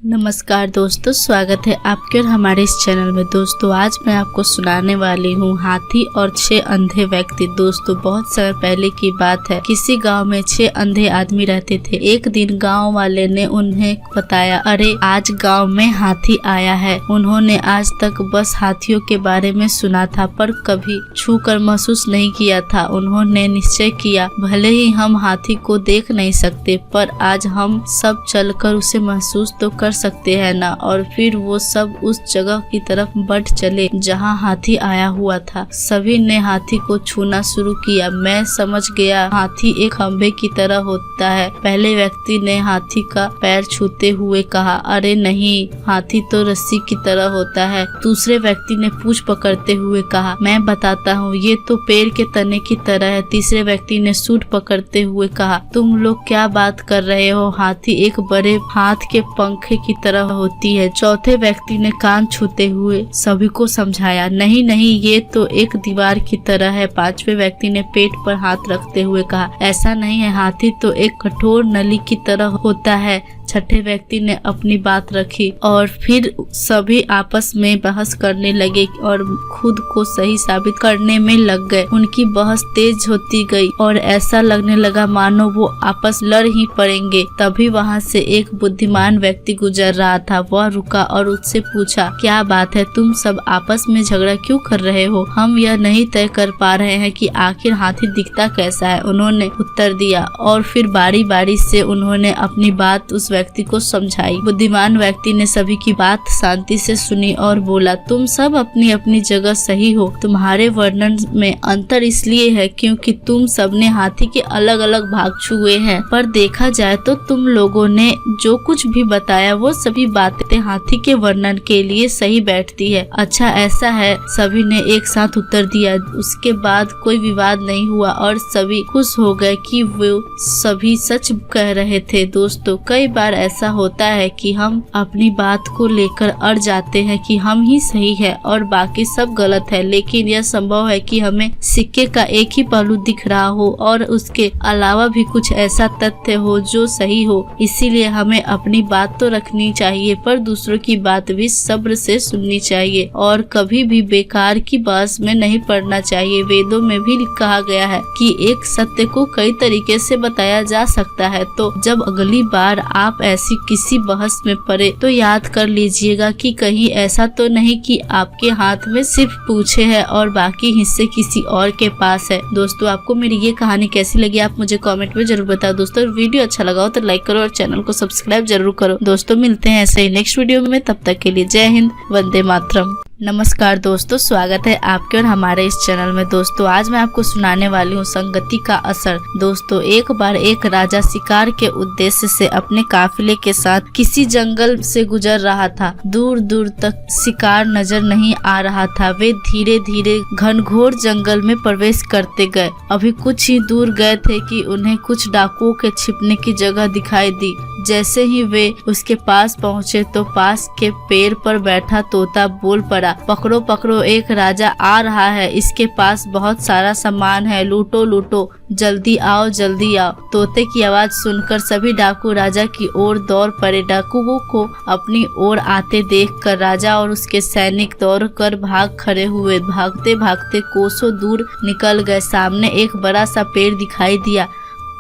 नमस्कार दोस्तों, स्वागत है आपके और हमारे इस चैनल में। दोस्तों आज मैं आपको सुनाने वाली हूँ हाथी और 6 अंधे व्यक्ति। दोस्तों बहुत समय पहले की बात है, किसी गांव में 6 अंधे आदमी रहते थे। एक दिन गांव वाले ने उन्हें बताया, अरे आज गांव में हाथी आया है। उन्होंने आज तक बस हाथियों के बारे में सुना था पर कभी छू कर महसूस नहीं किया था। उन्होंने निश्चय किया, भले ही हम हाथी को देख नहीं सकते पर आज हम सब चलकर उसे महसूस तो कर सकते हैं ना। और फिर वो सब उस जगह की तरफ बढ़ चले जहां हाथी आया हुआ था। सभी ने हाथी को छूना शुरू किया। मैं समझ गया हाथी एक खंभे की तरह होता है। पहले व्यक्ति ने हाथी का पैर छूते हुए कहा, अरे नहीं, हाथी तो रस्सी की तरह होता है। दूसरे व्यक्ति ने पूंछ पकड़ते हुए कहा, मैं बताता हूँ, ये तो पेड़ के तने की तरह है। तीसरे व्यक्ति ने सूंड पकड़ते हुए कहा, तुम लोग क्या बात कर रहे हो, हाथी एक बड़े हाथ के पंखे की तरह होती है। चौथे व्यक्ति ने कान छूते हुए सभी को समझाया, नहीं नहीं, ये तो एक दीवार की तरह है। पांचवे व्यक्ति ने पेट पर हाथ रखते हुए कहा, ऐसा नहीं है, हाथी तो एक कठोर नली की तरह होता है। छठे व्यक्ति ने अपनी बात रखी और फिर सभी आपस में बहस करने लगे और खुद को सही साबित करने में लग गए। उनकी बहस तेज होती गई और ऐसा लगने लगा मानो वो आपस लड़ ही पड़ेंगे। तभी वहां से एक बुद्धिमान व्यक्ति गुजर रहा था। वह रुका और उससे पूछा, क्या बात है, तुम सब आपस में झगड़ा क्यों कर रहे हो? हम यह नहीं तय कर पा रहे हैं कि आखिर हाथी दिखता कैसा है, उन्होंने उत्तर दिया। और फिर बारी बारी से उन्होंने अपनी बात उस व्यक्ति को समझाई। बुद्धिमान व्यक्ति ने सभी की बात शांति से सुनी और बोला, तुम सब अपनी अपनी जगह सही हो। तुम्हारे वर्णन में अंतर इसलिए है क्योंकि तुम सबने हाथी के अलग अलग भाग छुए हैं, पर देखा जाए तो तुम लोगों ने जो कुछ भी बताया वो सभी बातें हाथी के वर्णन के लिए सही बैठती है। अच्छा ऐसा है, सभी ने एक साथ उत्तर दिया। उसके बाद कोई विवाद नहीं हुआ और सभी खुश हो गए कि वो सभी सच कह रहे थे। दोस्तों कई बार ऐसा होता है कि हम अपनी बात को लेकर अड़ जाते हैं कि हम ही सही है और बाकी सब गलत है, लेकिन यह संभव है कि हमें सिक्के का एक ही पहलू दिख रहा हो और उसके अलावा भी कुछ ऐसा तथ्य हो जो सही हो। इसीलिए हमें अपनी बात तो रखनी चाहिए पर दूसरों की बात भी सब्र से सुननी चाहिए और कभी भी बेकार की बहस में नहीं पड़ना चाहिए। वेदों में भी कहा गया है कि एक सत्य को कई तरीके से बताया जा सकता है। तो जब अगली बार आप ऐसी किसी बहस में पड़े तो याद कर लीजिएगा कि कहीं ऐसा तो नहीं कि आपके हाथ में सिर्फ पूंछे है और बाकी हिस्से किसी और के पास है। दोस्तों आपको मेरी ये कहानी कैसी लगी आप मुझे कमेंट में जरूर बताओ। दोस्तों वीडियो अच्छा लगा हो तो लाइक करो और चैनल को सब्सक्राइब जरूर करो। दोस्तों मिलते हैं ऐसे ही नेक्स्ट वीडियो में, तब तक के लिए जय हिंद, वंदे मातरम। नमस्कार दोस्तों, स्वागत है आपके और हमारे इस चैनल में। दोस्तों आज मैं आपको सुनाने वाली हूँ संगति का असर। दोस्तों एक बार एक राजा शिकार के उद्देश्य से अपने काफिले के साथ किसी जंगल से गुजर रहा था। दूर दूर तक शिकार नजर नहीं आ रहा था। वे धीरे धीरे घनघोर जंगल में प्रवेश करते गए। अभी कुछ ही दूर गए थे कि उन्हें कुछ डाकुओं के छिपने की जगह दिखाई दी। जैसे ही वे उसके पास पहुँचे तो पास के पेड़ पर बैठा तोता बोल पड़ा, पकड़ो पकड़ो, एक राजा आ रहा है, इसके पास बहुत सारा सामान है, लूटो लूटो, जल्दी आओ जल्दी आओ। तोते की आवाज सुनकर सभी डाकू राजा की ओर दौड़ पड़े। डाकुओं को अपनी ओर आते देखकर राजा और उसके सैनिक दौड़कर भाग खड़े हुए। भागते भागते कोसों दूर निकल गए। सामने एक बड़ा सा पेड़ दिखाई दिया।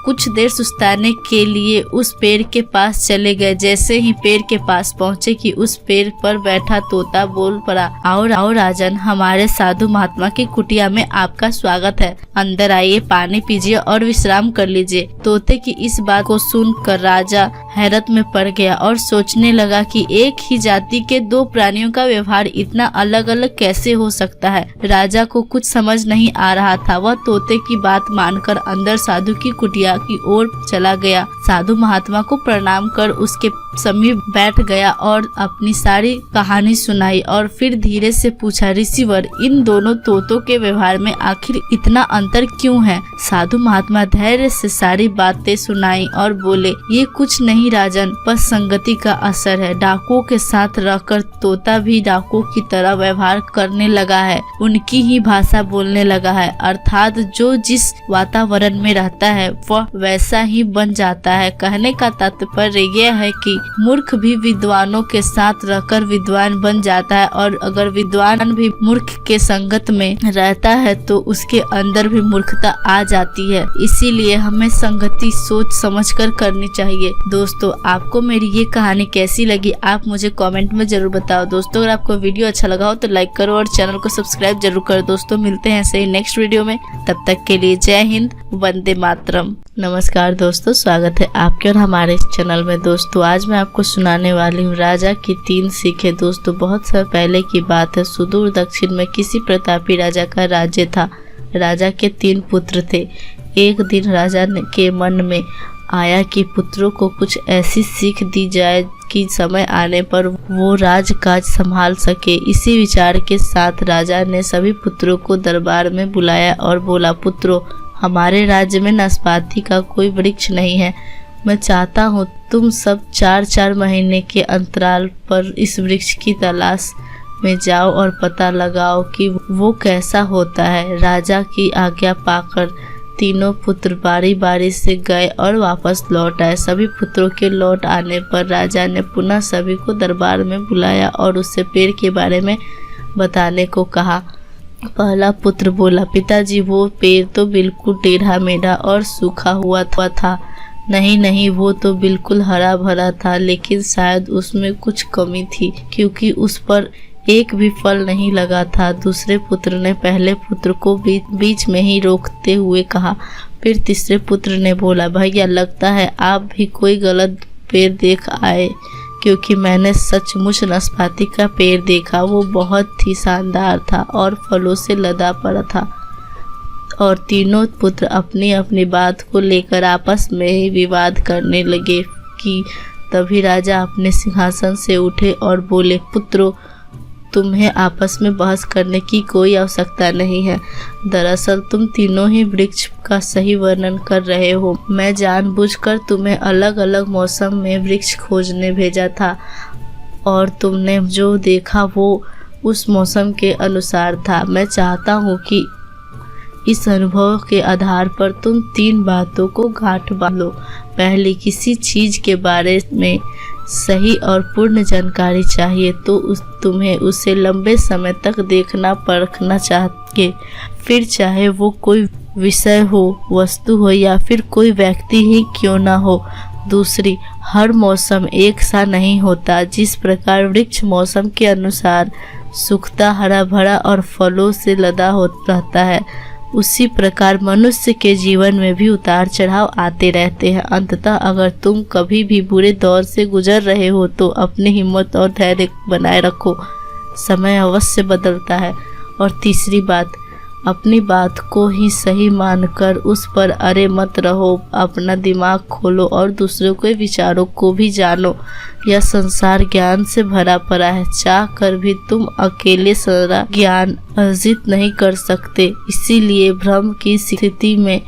कुछ देर सुस्ताने के लिए उस पेड़ के पास चले गए। जैसे ही पेड़ के पास पहुँचे कि उस पेड़ पर बैठा तोता बोल पड़ा, आओ आओ राजन, हमारे साधु महात्मा की कुटिया में आपका स्वागत है। अंदर आइए, पानी पीजिए और विश्राम कर लीजिए। तोते की इस बात को सुनकर राजा हैरत में पड़ गया और सोचने लगा कि एक ही जाति के 2 प्राणियों का व्यवहार इतना अलग अलग कैसे हो सकता है। राजा को कुछ समझ नहीं आ रहा था। वह तोते की बात मानकर अंदर साधु की कुटिया की ओर चला गया। साधु महात्मा को प्रणाम कर उसके समीप बैठ गया और अपनी सारी कहानी सुनाई और फिर धीरे से पूछा, ऋषिवर, इन दोनों तोतों के व्यवहार में आखिर इतना अंतर क्यों है? साधु महात्मा धैर्य से सारी बातें सुनाई और बोले, ये कुछ नहीं राजन, बस संगति का असर है। डाकुओं के साथ रहकर तोता भी डाकुओं की तरह व्यवहार करने लगा है, उनकी ही भाषा बोलने लगा है। अर्थात जो जिस वातावरण में रहता है वह वैसा ही बन जाता है। कहने का तात्पर्य यह है कि मूर्ख भी विद्वानों के साथ रहकर विद्वान बन जाता है, और अगर विद्वान भी मूर्ख के संगत में रहता है तो उसके अंदर भी मूर्खता आ जाती है। इसीलिए हमें संगति सोच समझकर करनी चाहिए। दोस्तों, आपको मेरी ये कहानी कैसी लगी आप मुझे कमेंट में जरूर बताओ। दोस्तों, अगर आपको वीडियो अच्छा लगा हो तो लाइक करो और चैनल को सब्सक्राइब जरूर करो। दोस्तों, मिलते हैं ऐसे ही नेक्स्ट वीडियो में। तब तक के लिए जय हिंद, वंदे मातरम। नमस्कार दोस्तों, स्वागत है आपके और हमारे इस चैनल में। दोस्तों, आज मैं आपको सुनाने वाली हूँ राजा की 3 सीखें। दोस्तों, बहुत समय पहले की बात है। सुदूर दक्षिण में किसी प्रतापी राजा का राज्य था। राजा के 3 पुत्र थे। एक दिन राजा के मन में आया कि पुत्रों को कुछ ऐसी सीख दी जाए कि समय आने पर वो राजकाज संभाल सके। इसी विचार के साथ राजा ने सभी पुत्रों को दरबार में बुलाया और बोला, पुत्रों, हमारे राज्य में नाशपाती का कोई वृक्ष नहीं है। मैं चाहता हूँ तुम सब 4-4 महीने के अंतराल पर इस वृक्ष की तलाश में जाओ और पता लगाओ कि वो कैसा होता है। राजा की आज्ञा पाकर तीनों पुत्र बारी बारी से गए और वापस लौट आए। सभी पुत्रों के लौट आने पर राजा ने पुनः सभी को दरबार में बुलाया और उससे पेड़ के बारे में बताने को कहा। पहला पुत्र बोला, पिताजी, वो पेड़ तो बिल्कुल टेढ़ा मेढ़ा और सूखा हुआ था। नहीं, वो तो बिल्कुल हरा भरा था, लेकिन शायद उसमें कुछ कमी थी क्योंकि उस पर एक भी फल नहीं लगा था। दूसरे पुत्र ने पहले पुत्र को बीच में ही रोकते हुए कहा। फिर तीसरे पुत्र ने बोला, भैया, लगता है आप भी कोई गलत पेड़ देख आए, क्योंकि मैंने सचमुच नाशपाती का पेड़ देखा। वो बहुत ही शानदार था और फलों से लदा पड़ा था। और तीनों पुत्र अपनी अपनी बात को लेकर आपस में ही विवाद करने लगे कि तभी राजा अपने सिंहासन से उठे और बोले, पुत्रों, तुम्हें आपस में बहस करने की कोई आवश्यकता नहीं है। दरअसल तुम तीनों ही वृक्ष का सही वर्णन कर रहे हो। मैं जानबूझकर तुम्हें अलग अलग मौसम में वृक्ष खोजने भेजा था और तुमने जो देखा वो उस मौसम के अनुसार था। मैं चाहता हूँ कि इस अनुभव के आधार पर तुम 3 बातों को गांठ बांधो। पहली, किसी चीज के बारे में सही और पूर्ण जानकारी चाहिए तो तुम्हें उसे लंबे समय तक देखना परखना चाहिए, फिर चाहे वो कोई विषय हो, वस्तु हो या फिर कोई व्यक्ति ही क्यों ना हो। दूसरी, हर मौसम एक सा नहीं होता। जिस प्रकार वृक्ष मौसम के अनुसार सूखता, हरा भरा और फलों से लदा रहता है, उसी प्रकार मनुष्य के जीवन में भी उतार चढ़ाव आते रहते हैं। अंततः अगर तुम कभी भी बुरे दौर से गुजर रहे हो तो अपनी हिम्मत और धैर्य बनाए रखो, समय अवश्य बदलता है। और तीसरी बात, अपनी बात को ही सही मानकर उस पर अरे मत रहो। अपना दिमाग खोलो और दूसरों के विचारों को भी जानो। यह संसार ज्ञान से भरा पड़ा है। चाह कर भी तुम अकेले सारा ज्ञान अर्जित नहीं कर सकते। इसीलिए भ्रम की स्थिति में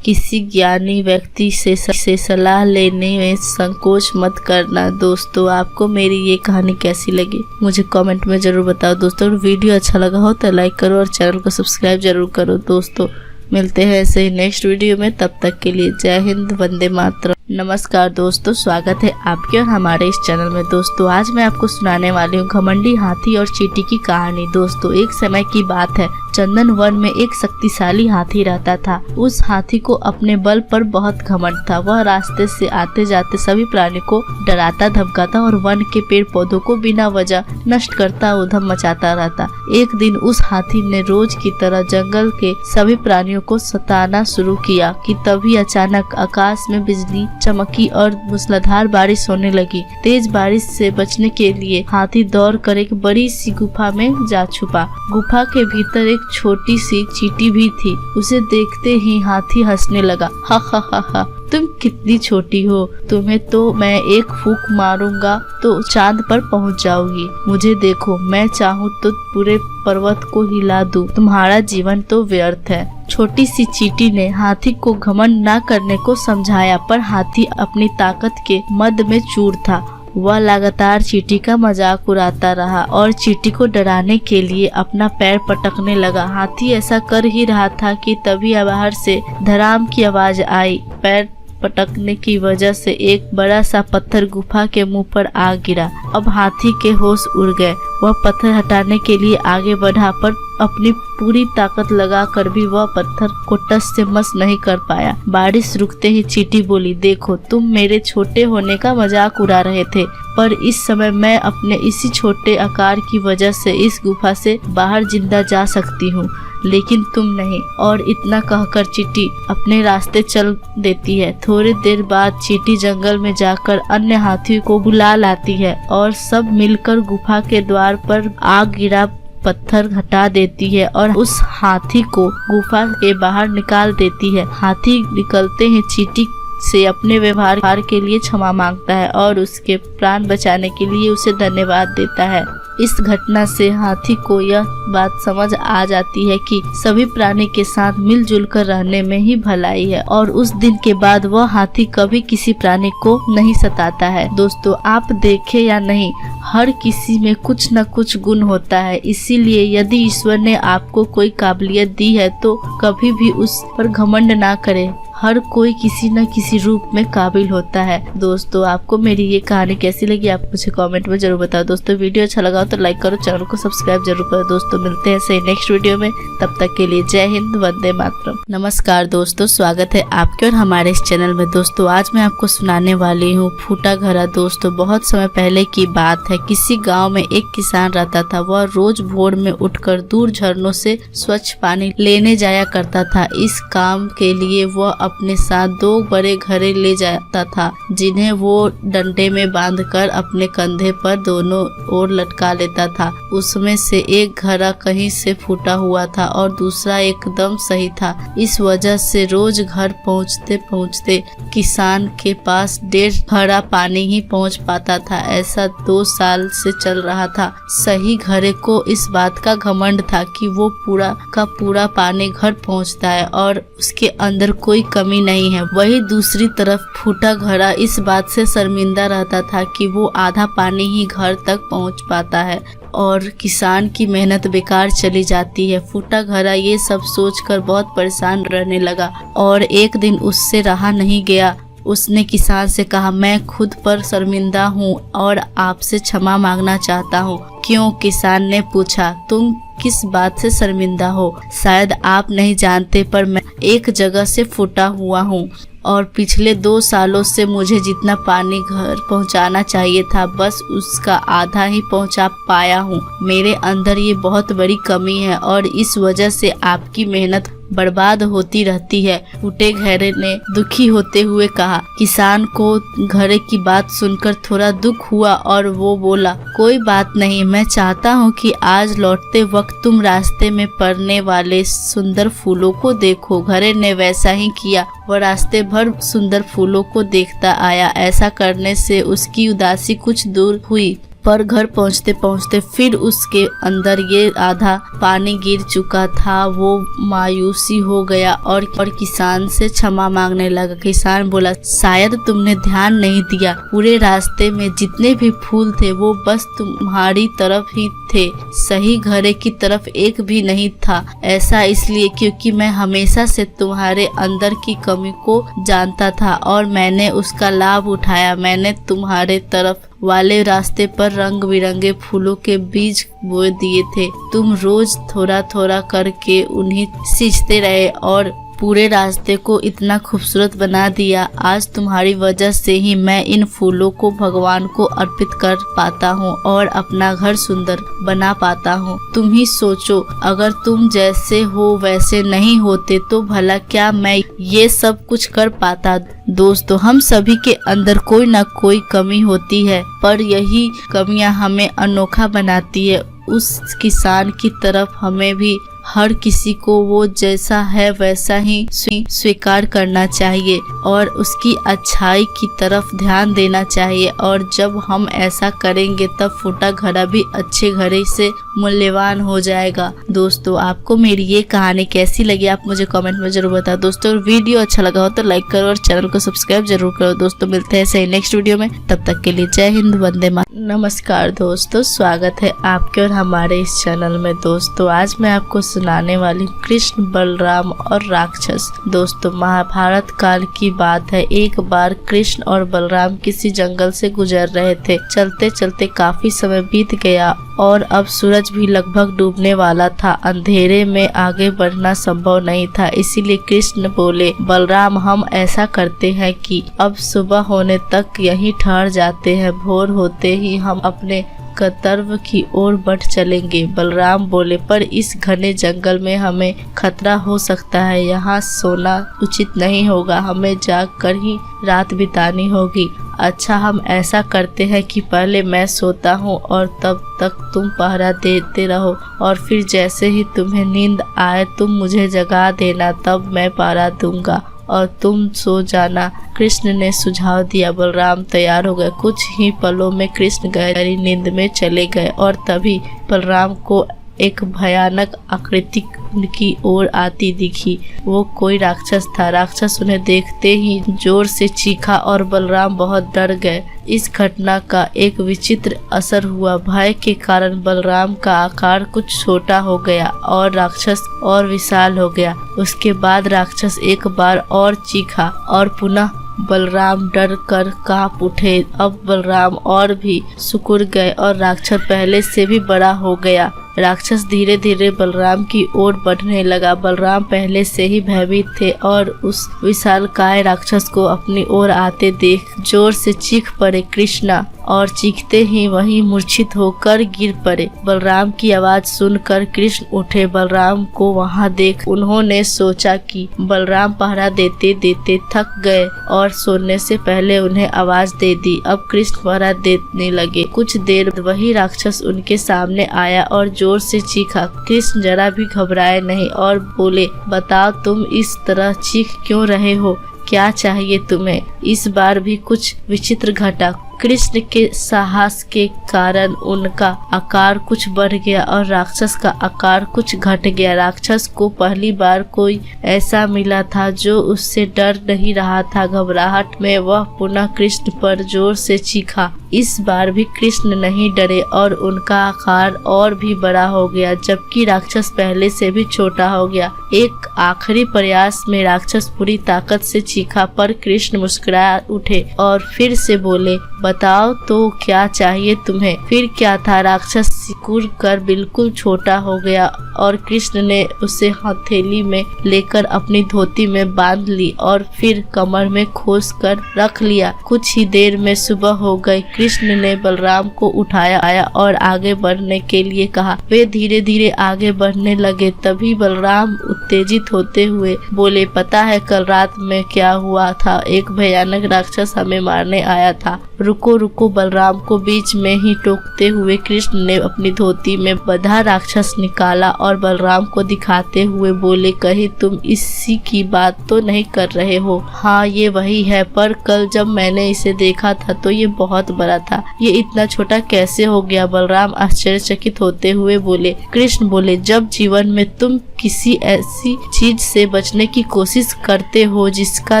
किसी ज्ञानी व्यक्ति से सलाह लेने में संकोच मत करना। दोस्तों, आपको मेरी ये कहानी कैसी लगी मुझे कमेंट में जरूर बताओ। दोस्तों, वीडियो अच्छा लगा हो तो लाइक करो और चैनल को सब्सक्राइब जरूर करो। दोस्तों, मिलते हैं ऐसे ही नेक्स्ट वीडियो में। तब तक के लिए जय हिंद, वंदे मातरम। नमस्कार दोस्तों, स्वागत है आपके और हमारे इस चैनल में। दोस्तों, आज मैं आपको सुनाने वाली हूँ घमंडी हाथी और चींटी की कहानी। दोस्तों, एक समय की बात है, चंदन वन में एक शक्तिशाली हाथी रहता था। उस हाथी को अपने बल पर बहुत घमंड था। वह रास्ते से आते जाते सभी प्राणी को डराता धमकाता और वन के पेड़ पौधों को बिना वजह नष्ट करता उधम मचाता रहता। एक दिन उस हाथी ने रोज की तरह जंगल के सभी प्राणियों को सताना शुरू किया कि तभी अचानक आकाश में बिजली चमकी और मूसलाधार बारिश होने लगी। तेज बारिश से बचने के लिए हाथी दौड़ कर एक बड़ी सी गुफा में जा छुपा। गुफा के भीतर एक छोटी सी चींटी भी थी। उसे देखते ही हाथी हंसने लगा। हा हा हा हा, तुम कितनी छोटी हो, तुम्हें तो मैं एक फूंक मारूंगा तो चांद पर पहुंच जाओगी। मुझे देखो, मैं चाहूँ तो पूरे पर्वत को हिला दूं। तुम्हारा जीवन तो व्यर्थ है। छोटी सी चींटी ने हाथी को घमंड न करने को समझाया, पर हाथी अपनी ताकत के मद में चूर था। वह लगातार चींटी का मजाक उड़ाता रहा और चींटी को डराने के लिए अपना पैर पटकने लगा। हाथी ऐसा कर ही रहा था कि तभी बाहर से धड़ाम की आवाज आई। पैर पटकने की वजह से एक बड़ा सा पत्थर गुफा के मुंह पर आ गिरा। अब हाथी के होश उड़ गए। वह पत्थर हटाने के लिए आगे बढ़ा, पर अपनी पूरी ताकत लगाकर भी वह पत्थर को टस से मस नहीं कर पाया। बारिश रुकते ही चींटी बोली, देखो तुम मेरे छोटे होने का मजाक उड़ा रहे थे, पर इस समय मैं अपने इसी छोटे आकार की वजह से इस गुफा से बाहर जिंदा जा सकती हूँ, लेकिन तुम नहीं। और इतना कहकर चींटी अपने रास्ते चल देती है। थोड़ी देर बाद चींटी जंगल में जाकर अन्य हाथियों को बुला लाती है और सब मिलकर गुफा के द्वार पर आग गिरा पत्थर हटा देती है और उस हाथी को गुफा के बाहर निकाल देती है। हाथी निकलते ही चींटी से अपने व्यवहार के लिए क्षमा मांगता है और उसके प्राण बचाने के लिए उसे धन्यवाद देता है। इस घटना से हाथी को यह बात समझ आ जाती है कि सभी प्राणी के साथ मिलजुल कर रहने में ही भलाई है, और उस दिन के बाद वह हाथी कभी किसी प्राणी को नहीं सताता है। दोस्तों, आप देखे या नहीं, हर किसी में कुछ न कुछ गुण होता है। इसीलिए यदि ईश्वर ने आपको कोई काबिलियत दी है तो कभी भी उस पर घमंड ना करें। हर कोई किसी न किसी रूप में काबिल होता है। दोस्तों, आपको मेरी ये कहानी कैसी लगी आप मुझे कमेंट में जरूर बताओ। दोस्तों, वीडियो अच्छा लगा तो लाइक करो, चैनल को सब्सक्राइब जरूर करो। दोस्तों, मिलते हैं सही नेक्स्ट वीडियो में। तब तक के लिए जय हिंद, वंदे मातरम। नमस्कार दोस्तों, स्वागत है आपके और हमारे इस चैनल में। दोस्तों, आज मैं आपको सुनाने वाली हूँ फूटा घड़ा। दोस्तों, बहुत समय पहले की बात है। किसी गाँव में एक किसान रहता था। वह रोज भोर में उठकर दूर झरनों से स्वच्छ पानी लेने जाया करता था। इस काम के लिए वह अपने साथ 2 बड़े घड़े ले जाता था, जिन्हें वो डंडे में बांधकर अपने कंधे पर दोनों ओर लटका लेता था। उसमें से एक घड़ा कहीं से फूटा हुआ था और दूसरा एकदम सही था। इस वजह से रोज घर पहुँचते पहुँचते किसान के पास 1.5 घड़ा पानी ही पहुँच पाता था। ऐसा 2 साल से चल रहा था। सही घड़े को इस बात का घमंड था कि वो पूरा का पूरा पानी घर पहुँचता है और उसके अंदर कोई कमी नहीं है। वही दूसरी तरफ फूटा घड़ा इस बात से शर्मिंदा रहता था कि वो आधा पानी ही घर तक पहुंच पाता है और किसान की मेहनत बेकार चली जाती है। फूटा घड़ा ये सब सोचकर बहुत परेशान रहने लगा और एक दिन उससे रहा नहीं गया। उसने किसान से कहा, मैं खुद पर शर्मिंदा हूँ और आपसे क्षमा मांगना चाहता हूँ। क्यों? किसान ने पूछा। तुम किस बात से शर्मिंदा हो? शायद आप नहीं जानते, पर मैं एक जगह से फूटा हुआ हूँ और पिछले 2 सालों से मुझे जितना पानी घर पहुँचाना चाहिए था, बस उसका आधा ही पहुँचा पाया हूँ। मेरे अंदर ये बहुत बड़ी कमी है और इस वजह से आपकी मेहनत बर्बाद होती रहती है। फूटे घड़े ने दुखी होते हुए कहा। किसान को घड़े की बात सुनकर थोड़ा दुख हुआ और वो बोला, कोई बात नहीं, मैं चाहता हूँ कि आज लौटते वक्त तुम रास्ते में पड़ने वाले सुंदर फूलों को देखो। घड़े ने वैसा ही किया। वह रास्ते भर सुंदर फूलों को देखता आया। ऐसा करने से उसकी उदासी कुछ दूर हुई, पर घर पहुंचते पहुंचते फिर उसके अंदर ये आधा पानी गिर चुका था। वो मायूसी हो गया और किसान से क्षमा मांगने लगा। किसान बोला, शायद तुमने ध्यान नहीं दिया, पूरे रास्ते में जितने भी फूल थे वो बस तुम्हारी तरफ ही थे, सही घड़े की तरफ एक भी नहीं था। ऐसा इसलिए क्योंकि मैं हमेशा से तुम्हारे अंदर की कमी को जानता था और मैंने उसका लाभ उठाया। मैंने तुम्हारे तरफ वाले रास्ते पर रंग बिरंगे फूलों के बीज बो दिए थे। तुम रोज थोड़ा थोड़ा करके उन्हें सींचते रहे और पूरे रास्ते को इतना खूबसूरत बना दिया। आज तुम्हारी वजह से ही मैं इन फूलों को भगवान को अर्पित कर पाता हूँ और अपना घर सुंदर बना पाता हूँ। तुम ही सोचो, अगर तुम जैसे हो वैसे नहीं होते तो भला क्या मैं ये सब कुछ कर पाता। दोस्तों, हम सभी के अंदर कोई ना कोई कमी होती है, पर यही कमियां हमें अनोखा बनाती है। उस किसान की तरफ हमें भी हर किसी को वो जैसा है वैसा ही स्वीकार करना चाहिए और उसकी अच्छाई की तरफ ध्यान देना चाहिए। और जब हम ऐसा करेंगे तब फूटा घड़ा भी अच्छे घड़े से मूल्यवान हो जाएगा। दोस्तों आपको मेरी ये कहानी कैसी लगी आप मुझे कमेंट में जरूर बताओ। दोस्तों वीडियो अच्छा लगा हो तो लाइक करो और चैनल को सब्सक्राइब जरूर करो। दोस्तों मिलते हैं ऐसे नेक्स्ट वीडियो में, तब तक के लिए जय हिंद, वंदे मातरम। नमस्कार दोस्तों, स्वागत है आपके और हमारे इस चैनल में। दोस्तों आज मैं आपको सुनाने वाली कृष्ण, बलराम और राक्षस। दोस्तों महाभारत काल की बात है। एक बार कृष्ण और बलराम किसी जंगल से गुजर रहे थे। चलते चलते काफी समय बीत गया और अब सूरज भी लगभग डूबने वाला था। अंधेरे में आगे बढ़ना संभव नहीं था, इसीलिए कृष्ण बोले, बलराम हम ऐसा करते हैं कि अब सुबह होने तक यहीं ठहर जाते हैं, भोर होते ही हम अपने गंतव्य की ओर बढ़ चलेंगे। बलराम बोले, पर इस घने जंगल में हमें खतरा हो सकता है, यहाँ सोना उचित नहीं होगा, हमें जाग कर ही रात बितानी होगी। अच्छा हम ऐसा करते हैं कि पहले मैं सोता हूँ और तब तक तुम पहरा देते रहो, और फिर जैसे ही तुम्हें नींद आए तुम मुझे जगा देना, तब मैं पहरा दूंगा और तुम सो जाना। कृष्ण ने सुझाव दिया। बलराम तैयार हो गए। कुछ ही पलों में कृष्ण गहरी नींद में चले गए और तभी बलराम को एक भयानक आकृति उनकी ओर आती दिखी। वो कोई राक्षस था। राक्षस उन्हें देखते ही जोर से चीखा और बलराम बहुत डर गए। इस घटना का एक विचित्र असर हुआ। भय के कारण बलराम का आकार कुछ छोटा हो गया और राक्षस और विशाल हो गया। उसके बाद राक्षस एक बार और चीखा और पुनः बलराम डर कर कांप उठे। अब बलराम और भी सिकुड़ गए और राक्षस पहले से भी बड़ा हो गया। राक्षस धीरे धीरे बलराम की ओर बढ़ने लगा। बलराम पहले से ही भयभीत थे और उस विशालकाय राक्षस को अपनी ओर आते देख जोर से चीख पड़े कृष्णा, और चीखते ही वहीं मूर्छित होकर गिर पड़े। बलराम की आवाज सुनकर कृष्ण उठे। बलराम को वहां देख उन्होंने सोचा कि बलराम पहरा देते देते थक गए और सोने से पहले उन्हें आवाज दे दी। अब कृष्ण पहरा देने लगे। कुछ देर वही राक्षस उनके सामने आया और जोर से चीखा। कृष्ण जरा भी घबराए नहीं और बोले, बताओ तुम इस तरह चीख क्यों रहे हो, क्या चाहिए तुम्हें? इस बार भी कुछ विचित्र घटा। कृष्ण के साहस के कारण उनका आकार कुछ बढ़ गया और राक्षस का आकार कुछ घट गया। राक्षस को पहली बार कोई ऐसा मिला था जो उससे डर नहीं रहा था। घबराहट में वह पुनः कृष्ण पर जोर से चीखा। इस बार भी कृष्ण नहीं डरे और उनका आकार और भी बड़ा हो गया, जबकि राक्षस पहले से भी छोटा हो गया। एक आखिरी प्रयास में राक्षस पूरी ताकत से चीखा, पर कृष्ण मुस्कुरा उठे और फिर से बोले, बताओ तो क्या चाहिए तुम्हें? फिर क्या था, राक्षस सिकुड़ कर बिल्कुल छोटा हो गया और कृष्ण ने उसे हथेली में लेकर अपनी धोती में बांध ली और फिर कमर में खोस कर रख लिया। कुछ ही देर में सुबह हो गई। कृष्ण ने बलराम को उठाया और आगे बढ़ने के लिए कहा। वे धीरे धीरे आगे बढ़ने लगे। तभी बलराम उत्तेजित होते हुए बोले, पता है कल रात में क्या हुआ था? एक भयानक राक्षस हमें मारने आया था। रुको रुको, बलराम को बीच में ही टोकते हुए कृष्ण ने अपनी धोती में बंधा राक्षस निकाला और बलराम को दिखाते हुए बोले, कहीं तुम इसी की बात तो नहीं कर रहे हो? हाँ ये वही है, पर कल जब मैंने इसे देखा था तो ये बहुत बड़ा था, ये इतना छोटा कैसे हो गया? बलराम आश्चर्यचकित होते हुए बोले। कृष्ण बोले, जब जीवन में तुम किसी ऐसी चीज से बचने की कोशिश करते हो जिसका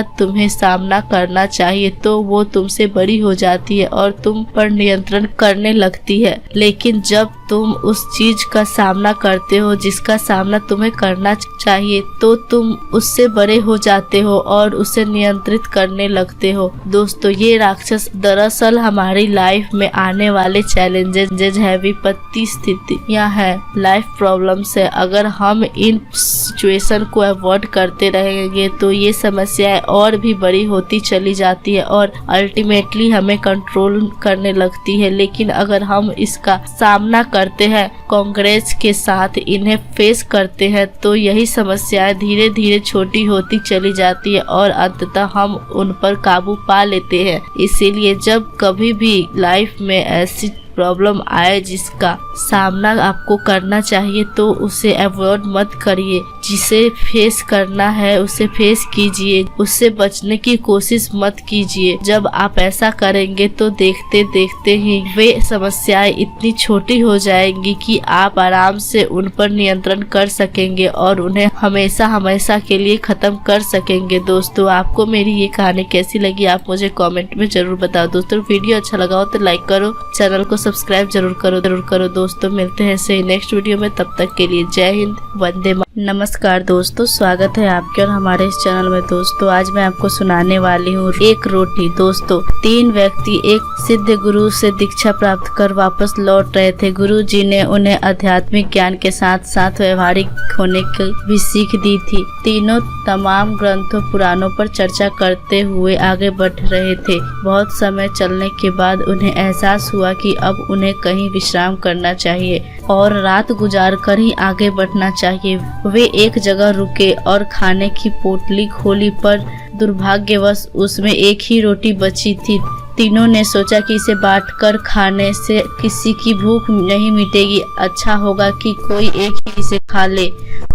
तुम्हें सामना करना चाहिए तो वो तुमसे बड़ी हो जाती है और तुम पर नियंत्रण करने लगती है। लेकिन जब तुम उस चीज का सामना करते हो जिसका सामना तुम्हें करना चाहिए तो तुम उससे बड़े हो जाते हो और उसे नियंत्रित करने लगते हो। दोस्तों ये राक्षस दरअसल हमारी लाइफ में आने वाले चैलेंजेस है, विपत्ति स्थितियां हैं, लाइफ प्रॉब्लम्स है। अगर हम इन सिचुएशन को अवॉइड करते रहेंगे तो ये समस्याएं और भी बड़ी होती चली जाती है और अल्टीमेटली हमें कंट्रोल करने लगती है। लेकिन अगर हम इसका सामना करते हैं, कांग्रेस के साथ इन्हें फेस करते हैं, तो यही समस्याएं धीरे धीरे छोटी होती चली जाती है और अंततः हम उन पर काबू पा लेते हैं। इसीलिए जब कभी भी लाइफ में ऐसी प्रॉब्लम आए जिसका सामना आपको करना चाहिए तो उसे अवॉइड मत करिए। जिसे फेस करना है उसे फेस कीजिए, उससे बचने की कोशिश मत कीजिए। जब आप ऐसा करेंगे तो देखते देखते ही वे समस्याएं इतनी छोटी हो जाएंगी कि आप आराम से उन पर नियंत्रण कर सकेंगे और उन्हें हमेशा हमेशा के लिए खत्म कर सकेंगे। दोस्तों, आपको मेरी ये कहानी कैसी लगी आप मुझे कमेंट में जरूर बताओ। दोस्तों, वीडियो अच्छा लगा हो तो लाइक करो, चैनल को सब्सक्राइब जरूर करो। दोस्तों, मिलते हैं ऐसे नेक्स्ट वीडियो में, तब तक के लिए जय हिंद, वंदे मातरम। नमस्कार दोस्तों, स्वागत है आपके और हमारे इस चैनल में। दोस्तों, आज मैं आपको सुनाने वाली हूँ एक रोटी। दोस्तों, 3 व्यक्ति एक सिद्ध गुरु से दीक्षा प्राप्त कर वापस लौट रहे थे। गुरु जी ने उन्हें आध्यात्मिक ज्ञान के साथ साथ व्यवहारिक होने की भी सीख दी थी। तीनों तमाम ग्रंथों पुराणों पर चर्चा करते हुए आगे बढ़ रहे थे। बहुत समय चलने के बाद उन्हें एहसास हुआ कि अब उन्हें कहीं विश्राम करना चाहिए और रात गुजार कर ही आगे बढ़ना चाहिए। वे एक जगह रुके और खाने की पोटली खोली, पर दुर्भाग्यवश उसमें एक ही रोटी बची थी। तीनों ने सोचा कि इसे बांटकर खाने से किसी की भूख नहीं मिटेगी, अच्छा होगा कि कोई एक ही इसे खा ले।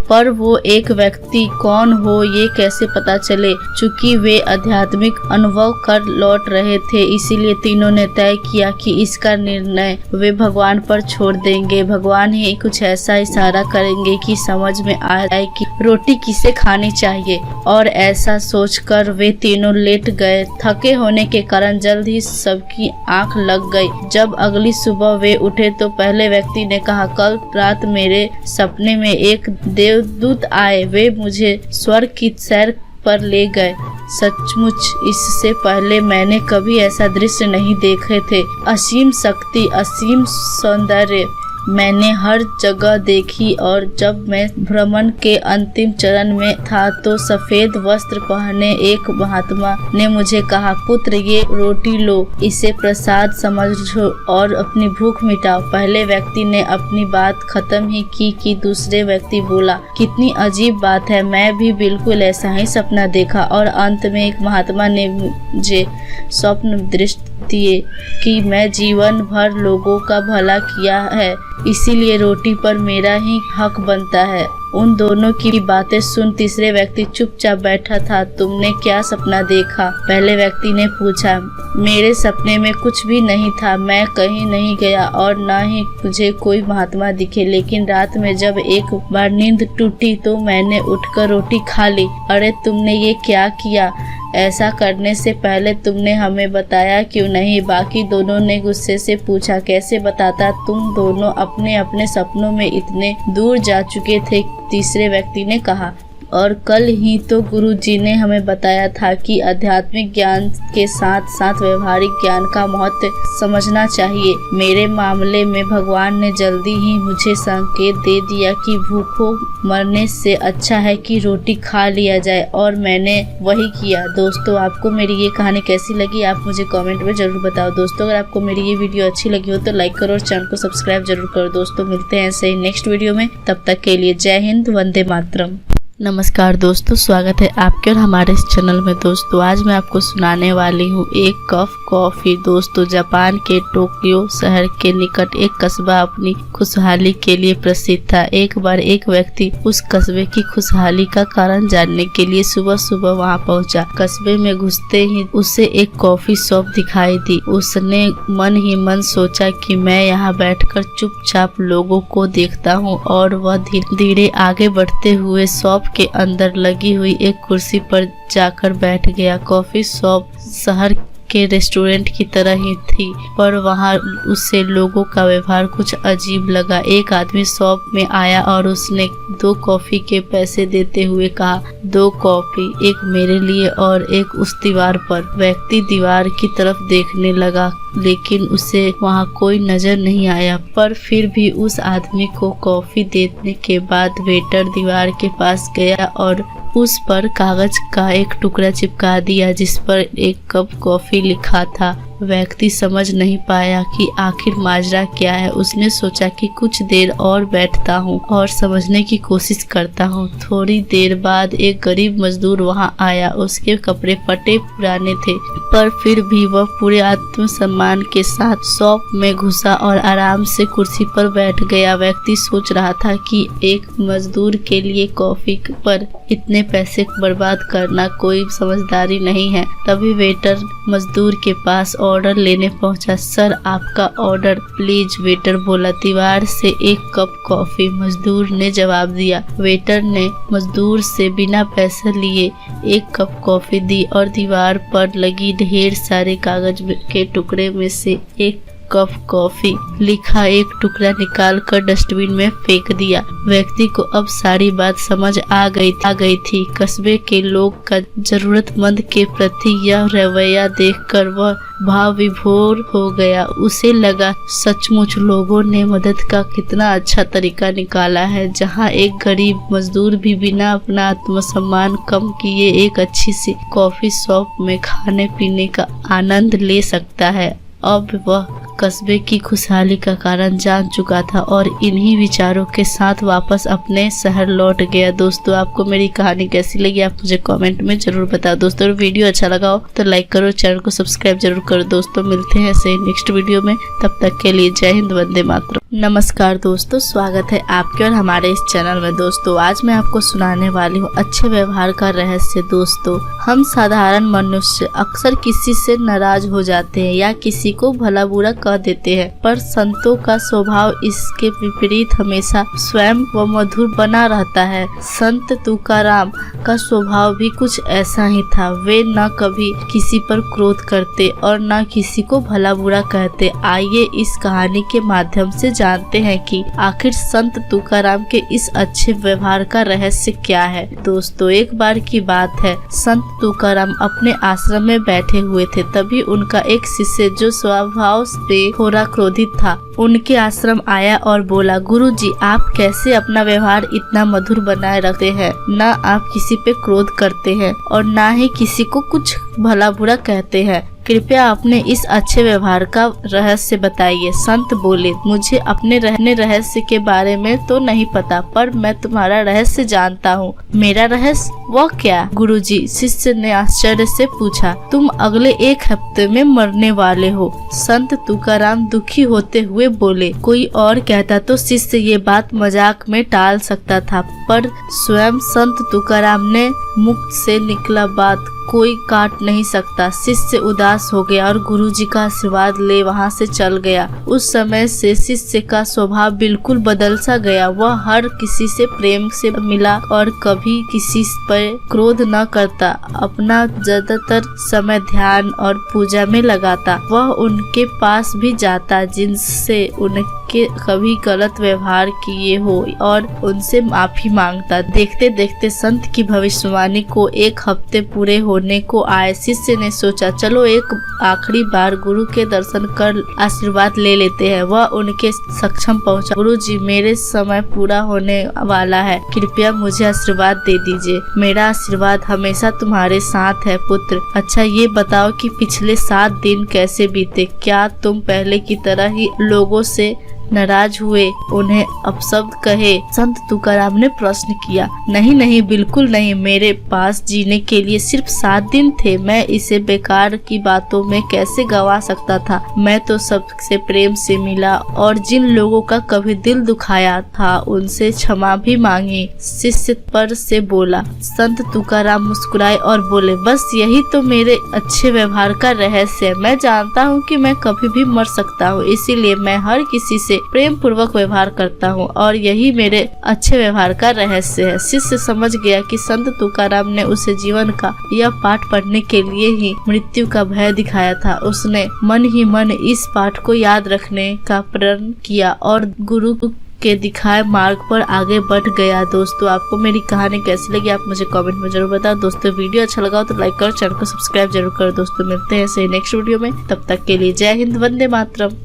पर वो एक व्यक्ति कौन हो ये कैसे पता चले? चूंकि वे आध्यात्मिक अनुभव कर लौट रहे थे, इसीलिए तीनों ने तय किया कि इसका निर्णय वे भगवान पर छोड़ देंगे। भगवान ही कुछ ऐसा इशारा करेंगे कि समझ में आ जाए कि रोटी किसे खानी चाहिए। और ऐसा सोचकर वे तीनों लेट गए। थके होने के कारण जल्द ही सबकी आंख लग गई। जब अगली सुबह वे उठे तो पहले व्यक्ति ने कहा, कल रात मेरे सपने में एक देवदूत आए। वे मुझे स्वर्ग की सैर पर ले गए। सचमुच इससे पहले मैंने कभी ऐसा दृश्य नहीं देखे थे। असीम शक्ति, असीम सौंदर्य मैंने हर जगह देखी। और जब मैं भ्रमण के अंतिम चरण में था तो सफेद वस्त्र पहने एक महात्मा ने मुझे कहा, पुत्र ये रोटी लो, इसे प्रसाद समझो और अपनी भूख मिटाओ। पहले व्यक्ति ने अपनी बात खत्म ही की कि दूसरे व्यक्ति बोला, कितनी अजीब बात है, मैं भी बिल्कुल ऐसा ही सपना देखा। और अंत में एक महात्मा ने मुझे स्वप्न दृष्टि दिए कि मैं जीवन भर लोगों का भला किया है, इसीलिए रोटी पर मेरा ही हक बनता है। उन दोनों की बातें सुन तीसरे व्यक्ति चुपचाप बैठा था। तुमने क्या सपना देखा? पहले व्यक्ति ने पूछा। मेरे सपने में कुछ भी नहीं था, मैं कहीं नहीं गया और न ही मुझे कोई महात्मा दिखे। लेकिन रात में जब एक बार नींद टूटी तो मैंने उठकर रोटी खा ली। अरे तुमने ये क्या किया? ऐसा करने से पहले तुमने हमें बताया क्यों नहीं? बाकी दोनों ने गुस्से से पूछा। कैसे बताता? तुम दोनों अपने अपने सपनों में इतने दूर जा चुके थे, तीसरे व्यक्ति ने कहा। और कल ही तो गुरु जी ने हमें बताया था कि आध्यात्मिक ज्ञान के साथ साथ व्यवहारिक ज्ञान का महत्व समझना चाहिए। मेरे मामले में भगवान ने जल्दी ही मुझे संकेत दे दिया कि भूखों मरने से अच्छा है कि रोटी खा लिया जाए, और मैंने वही किया। दोस्तों, आपको मेरी ये कहानी कैसी लगी आप मुझे कमेंट में जरूर बताओ। दोस्तों, अगर आपको मेरी ये वीडियो अच्छी लगी हो तो लाइक करो और चैनल को सब्सक्राइब जरूर करो। दोस्तों, मिलते हैं ऐसे ही नेक्स्ट वीडियो में, तब तक के लिए जय हिंद, वंदे मातरम। नमस्कार दोस्तों, स्वागत है आपके और हमारे इस चैनल में। दोस्तों, आज मैं आपको सुनाने वाली हूँ एक कप कॉफी। दोस्तों, जापान के टोक्यो शहर के निकट एक कस्बा अपनी खुशहाली के लिए प्रसिद्ध था। एक बार एक व्यक्ति उस कस्बे की खुशहाली का कारण जानने के लिए सुबह सुबह वहां पहुंचा। कस्बे में घुसते ही उसे एक कॉफी शॉप दिखाई दी। उसने मन ही मन सोचा कि मैं यहाँ बैठकर चुपचाप लोगों को देखता हूँ, और वह धीरे धीरे आगे बढ़ते हुए शॉप के अंदर लगी हुई एक कुर्सी पर जाकर बैठ गया। कॉफी शॉप शहर के रेस्टोरेंट की तरह ही थी, पर वहाँ उससे लोगों का व्यवहार कुछ अजीब लगा। एक आदमी शॉप में आया और उसने 2 कॉफी के पैसे देते हुए कहा, 2 कॉफी, एक मेरे लिए और एक उस दीवार पर। व्यक्ति दीवार की तरफ देखने लगा, लेकिन उसे वहाँ कोई नजर नहीं आया। पर फिर भी उस आदमी को कॉफी देने के बाद वेटर दीवार के पास गया और उस पर कागज का एक टुकड़ा चिपका दिया जिस पर एक कप कॉफी लिखा था। व्यक्ति समझ नहीं पाया कि आखिर माजरा क्या है। उसने सोचा कि कुछ देर और बैठता हूँ और समझने की कोशिश करता हूँ। थोड़ी देर बाद एक गरीब मजदूर वहाँ आया। उसके कपड़े फटे पुराने थे, पर फिर भी वह पूरे आत्मसम्मान के साथ शॉप में घुसा और आराम से कुर्सी पर बैठ गया। व्यक्ति सोच रहा था कि एक मजदूर के लिए कॉफी पर इतने पैसे बर्बाद करना कोई समझदारी नहीं है। तभी वेटर मजदूर के पास ऑर्डर लेने पहुंचा। सर, आपका ऑर्डर प्लीज, वेटर बोला। दीवार से एक कप कॉफी, मजदूर ने जवाब दिया। वेटर ने मजदूर से बिना पैसे लिए एक कप कॉफी दी और दीवार पर लगी ढेर सारे कागज के टुकड़े में से एक कप कॉफी लिखा एक टुकड़ा निकाल कर डस्टबिन में फेंक दिया। व्यक्ति को अब सारी बात समझ आ गई थी। कस्बे के लोग का जरूरतमंद के प्रति यह रवैया देखकर वह भाव विभोर हो गया। उसे लगा सचमुच लोगों ने मदद का कितना अच्छा तरीका निकाला है, जहां एक गरीब मजदूर भी बिना अपना आत्मसम्मान कम किए एक अच्छी सी कॉफी शॉप में खाने पीने का आनंद ले सकता है। अब वह कस्बे की खुशहाली का कारण जान चुका था और इन्हीं विचारों के साथ वापस अपने शहर लौट गया। दोस्तों, आपको मेरी कहानी कैसी लगी आप मुझे कमेंट में जरूर बताओ। दोस्तों, वीडियो अच्छा लगा हो तो लाइक करो, चैनल को सब्सक्राइब जरूर करो। दोस्तों, मिलते हैं ऐसे नेक्स्ट वीडियो में। तब तक के लिए जय हिंद, वंदे मातरम। नमस्कार दोस्तों, स्वागत है आपके और हमारे इस चैनल में। दोस्तों, आज मैं आपको सुनाने वाली हूँ अच्छे व्यवहार का रहस्य। दोस्तों, हम साधारण मनुष्य अक्सर किसी से नाराज हो जाते हैं या किसी को भला बुरा कह देते हैं, पर संतों का स्वभाव इसके विपरीत हमेशा स्वयं व मधुर बना रहता है। संत तुकाराम का स्वभाव भी कुछ ऐसा ही था। वे न कभी किसी पर क्रोध करते और न किसी को भला बुरा कहते। आइए इस कहानी के माध्यम से जानते हैं कि आखिर संत तुकाराम के इस अच्छे व्यवहार का रहस्य क्या है। दोस्तों, एक बार की बात है, संत तुकाराम अपने आश्रम में बैठे हुए थे। तभी उनका एक शिष्य जो स्वभाव से थोड़ा क्रोधित था, उनके आश्रम आया और बोला, गुरुजी, आप कैसे अपना व्यवहार इतना मधुर बनाए रखते हैं? न आप किसी पे क्रोध करते हैं और न ही किसी को कुछ भला बुरा कहते हैं। कृपया अपने इस अच्छे व्यवहार का रहस्य बताइए। संत बोले, मुझे अपने रहस्य के बारे में तो नहीं पता, पर मैं तुम्हारा रहस्य जानता हूँ। मेरा रहस्य? वो क्या गुरुजी? शिष्य ने आश्चर्य से पूछा। तुम अगले एक हफ्ते में मरने वाले हो। संत तुकाराम दुखी होते हुए बोले। कोई और कहता तो शिष्य ये बात मजाक में टाल सकता था, पर स्वयं संत तुकाराम ने मुख से निकला बात कोई काट नहीं सकता। शिष्य उदास हो गया और गुरुजी का आशीर्वाद ले वहां से चल गया। उस समय से शिष्य का स्वभाव बिल्कुल बदल सा गया। वह हर किसी से प्रेम से मिला और कभी किसी पर क्रोध न करता। अपना ज्यादातर समय ध्यान और पूजा में लगाता। वह उनके पास भी जाता जिनसे उनके कभी गलत व्यवहार किए हो और उनसे माफी मांगता। देखते देखते संत की भविष्यवाणी को एक हफ्ते पूरे होने को आए। शिष्य ने सोचा, चलो एक आखिरी बार गुरु के दर्शन कर आशीर्वाद ले लेते हैं। वह उनके सक्षम पहुंचा। गुरुजी, मेरे समय पूरा होने वाला है, कृपया मुझे आशीर्वाद दे दीजिए। मेरा आशीर्वाद हमेशा तुम्हारे साथ है पुत्र। अच्छा, ये बताओ कि पिछले 7 दिन कैसे बीते? क्या तुम पहले की तरह ही लोगों से नाराज हुए, उन्हें अपशब्द कहे? संत तुकाराम ने प्रश्न किया। नहीं नहीं, बिल्कुल नहीं। मेरे पास जीने के लिए सिर्फ 7 दिन थे। मैं इसे बेकार की बातों में कैसे गवा सकता था? मैं तो सबसे प्रेम से मिला और जिन लोगों का कभी दिल दुखाया था उनसे क्षमा भी मांगी। शिष्य पर से बोला। संत तुकाराम मुस्कुराए और बोले, बस यही तो मेरे अच्छे व्यवहार का रहस्य है। मैं जानता हूँ कि मैं कभी भी मर सकता हूँ, इसीलिए मैं हर किसी से प्रेम पूर्वक व्यवहार करता हूँ और यही मेरे अच्छे व्यवहार का रहस्य है। शिष्य समझ गया कि संत तुकाराम ने उसे जीवन का यह पाठ पढ़ने के लिए ही मृत्यु का भय दिखाया था। उसने मन ही मन इस पाठ को याद रखने का प्रण किया और गुरु के दिखाए मार्ग पर आगे बढ़ गया। दोस्तों, आपको मेरी कहानी कैसी लगी आप मुझे कमेंट में जरूर बताओ। दोस्तों, वीडियो अच्छा लगा हो तो लाइक करो, चैनल को सब्सक्राइब जरूर करो। दोस्तों, मिलते हैं ऐसे नेक्स्ट वीडियो में। तब तक के लिए जय हिंद, वंदे मातरम।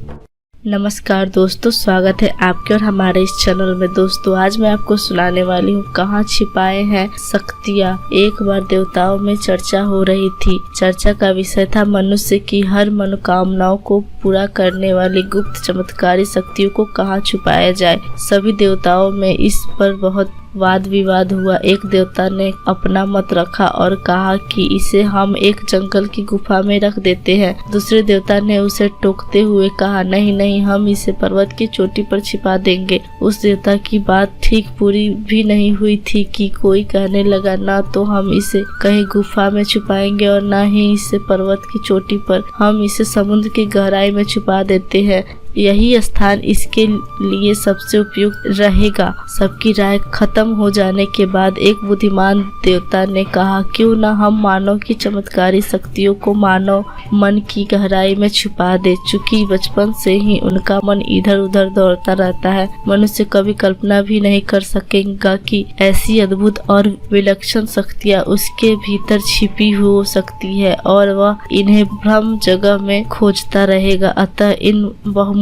नमस्कार दोस्तों, स्वागत है आपके और हमारे इस चैनल में। दोस्तों आज मैं आपको सुनाने वाली हूँ कहाँ छिपाए हैं शक्तियाँ। एक बार देवताओं में चर्चा हो रही थी। चर्चा का विषय था मनुष्य की हर मनोकामनाओं को पूरा करने वाली गुप्त चमत्कारी शक्तियों को कहाँ छुपाया जाए। सभी देवताओं में इस पर बहुत वाद विवाद हुआ। एक देवता ने अपना मत रखा और कहा कि इसे हम एक जंगल की गुफा में रख देते हैं। दूसरे देवता ने उसे टोकते हुए कहा, नहीं नहीं, हम इसे पर्वत की चोटी पर छिपा देंगे। उस देवता की बात ठीक पूरी भी नहीं हुई थी कि कोई कहने लगा, ना तो हम इसे कहीं गुफा में छुपाएंगे और ना ही इसे पर्वत की चोटी पर, हम इसे समुद्र की गहराई में छुपा देते हैं। यही स्थान इसके लिए सबसे उपयुक्त रहेगा। सबकी राय खत्म हो जाने के बाद एक बुद्धिमान देवता ने कहा, क्यों न हम मानव की चमत्कारी शक्तियों को मानव मन की गहराई में छुपा दे। चूंकि बचपन से ही उनका मन इधर उधर दौड़ता रहता है, मनुष्य कभी कल्पना भी नहीं कर सकेगा कि ऐसी अद्भुत और विलक्षण शक्तियाँ उसके भीतर छिपी हो सकती है और वह इन्हें भ्रम जगह में खोजता रहेगा। अतः इन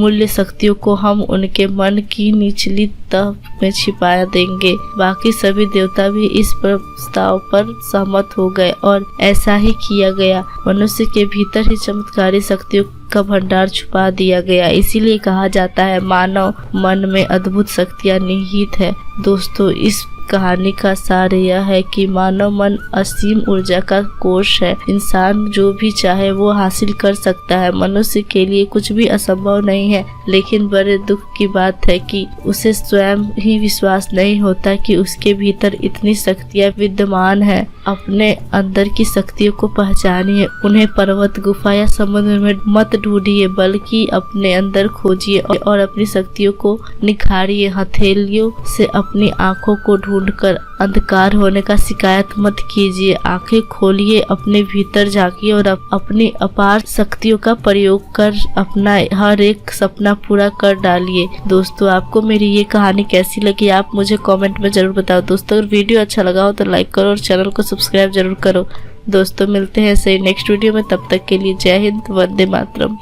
मूल्य शक्तियों को हम उनके मन की निचली तह में छिपा देंगे। बाकी सभी देवता भी इस प्रस्ताव पर सहमत हो गए और ऐसा ही किया गया। मनुष्य के भीतर ही चमत्कारी शक्तियों का भंडार छुपा दिया गया। इसीलिए कहा जाता है मानव मन में अद्भुत शक्तियाँ निहित है। दोस्तों इस कहानी का सार यह है कि मानव मन असीम ऊर्जा का कोष है। इंसान जो भी चाहे वो हासिल कर सकता है। मनुष्य के लिए कुछ भी असंभव नहीं है, लेकिन बड़े दुख की बात है कि उसे स्वयं ही विश्वास नहीं होता कि उसके भीतर इतनी शक्तियाँ विद्यमान है। अपने अंदर की शक्तियों को पहचानिए। उन्हें पर्वत, गुफा या समुद्र में मत ढूंढिए, बल्कि अपने अंदर खोजिए और अपनी शक्तियों को निखारिए। हथेलियों से अपनी आंखों को ढूंढकर अंधकार होने का शिकायत मत कीजिए। आंखें खोलिए, अपने भीतर झांकिए और अपनी अपार शक्तियों का प्रयोग कर अपना हर एक सपना पूरा कर डालिए। दोस्तों आपको मेरी ये कहानी कैसी लगी आप मुझे कमेंट में जरूर बताओ। दोस्तों अगर वीडियो अच्छा लगा हो तो लाइक करो और चैनल को सब्सक्राइब जरूर करो। दोस्तों मिलते हैं सही नेक्स्ट वीडियो में, तब तक के लिए जय हिंद, वंदे मातरम।